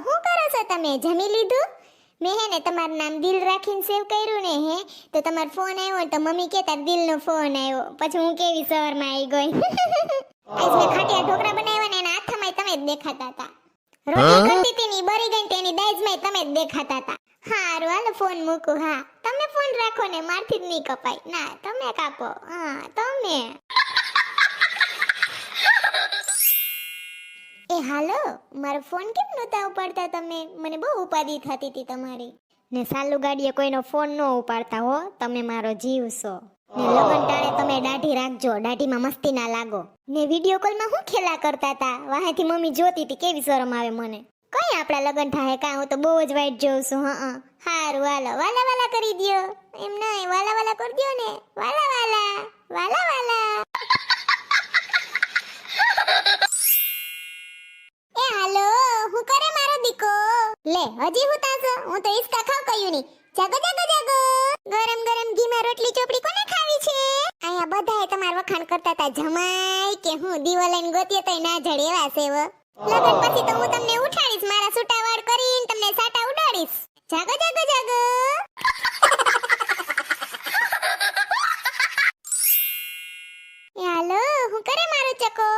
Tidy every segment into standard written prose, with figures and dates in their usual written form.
શું કરો છો તમે? જમી લીધું? મેં હે ને તમારું નામ દિલ રાખીને સેવ કર્યું ને હે, તો તમારો ફોન આવ્યો તો મમ્મી કે તાર દિલનો ફોન આવ્યો. પછી હું કેવી સવારમાં આવી ગઈ. આજ મેં ખાટિયા ઢોકળા બનાવ્યા ને એના હાથમાં તમે જ દેખાતા હતા. રોટલી કરતી હતી ને બરી ગઈ તેની દાઈજમાં તમે જ દેખાતા હતા. હારું હાલો ફોન મૂકું. હા તમે ફોન રાખો ને, મારથી જ નહીં કપાય. ના તમે કાપો. હા તમે. એ હાલો, મારો ફોન કેમ નહોતા ઉપાડતા તમે? મને બહુ ઉપાધિ થતી હતી તમારી. ને સાલુ ગાડીએ કોઈનો ફોન ન ઉપાડતા હો, તમે મારો જીવ છો. ને લગન ટાણે તમે દાઢી રાખજો, દાઢીમાં મસ્તી ના લાગો. ને વિડિયો કોલમાં હું ખેલા કરતા હતા, વાહેથી મમ્મી જોતી હતી, કેવી શરમ આવે મને. કઈ આપડા લગન થાય કા? હું તો બહુ જ વાઈટ જોઉં છું. હા હારું હાલો, વાલા વાલા કરી દ્યો. એમ નહીં, વાલા વાલા કરી દ્યો ને. વાલા વાલા વાલા વાલા. એ હાલો, હું કરે મારો દીકો? લે હજી હું તાસ? હું તો ઈસકા ખાવ કયું ની. જાગો જાગો જાગો. ગરમ ગરમ ઘીમાં રોટલી ચોપડી કોને ખાવી છે? આયા બધાએ તમાર વખાણ કરતા હતા જમાઈ કે હું દીવો લઈને ગોતીએ તોય ના જડે એવા છે વ. લગન પછી તો હું તમને ઉઠાડીશ, મારા સૂટા વાળ કરીને તમને સાટા ઉડાડીશ. જાગો જાગો જાગો. એ હાલો, હું કરે મારો ચકો?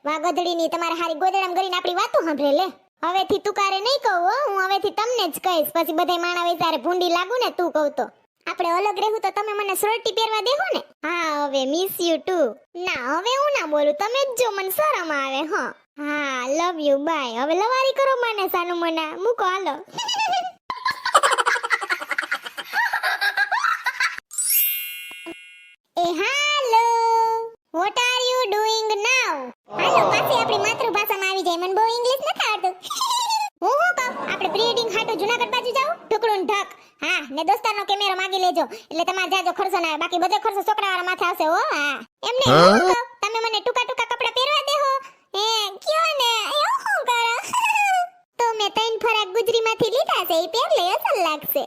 વાગોદડીની તમારે હારી ગોદડામ કરીને આપણી વાતો સાંભળે લે. હવેથી તુકારે નહીં કહું હો, હું હવેથી તમને જ કહીશ. પછી બધાય માણા વિચારે ભૂંડી લાગુ ને તું કહું તો. આપણે અલગ રહેવું તો તમે મને સોરટી પહેરવા દેહો ને. હા હવે મિસ યુ ટુ. ના હવે હું ના બોલું, તમે જ જો, મને શરમ આવે. હા લવ યુ બાય. હવે લવારી કરો મને સાનુ મના. મૂકો હાલો. એ હાલો, વોટ આર યુ ડુઈંગ નાઉ? હાલો પાછી આપણી માતૃભાષામાં આવી જાય. મને બહુ ઇંગ્લિશ નથી આવડતું. હું કહું, આપણે પ્રી વેડિંગ ખાટો જુનાગઢ બાજુ જાવ, ઢુકડું ને ઢક. હા ને દોસ્તારનો કેમેરો માંગી લેજો, એટલે તમારે જાજો ખર્ચો ના આવે. બાકી બધો ખર્ચો છોકરાવાળા માથે આવશે હો. હા એમને હું કહું, તમે મને ટૂંકા ટૂંકા કપડા પહેરવા દેહો. કયો ને એવું શું કરો? તો મેં 3 ફરાક ગુજરીમાંથી લીધા છે, એ પહેર લે, અસલ લાગશે.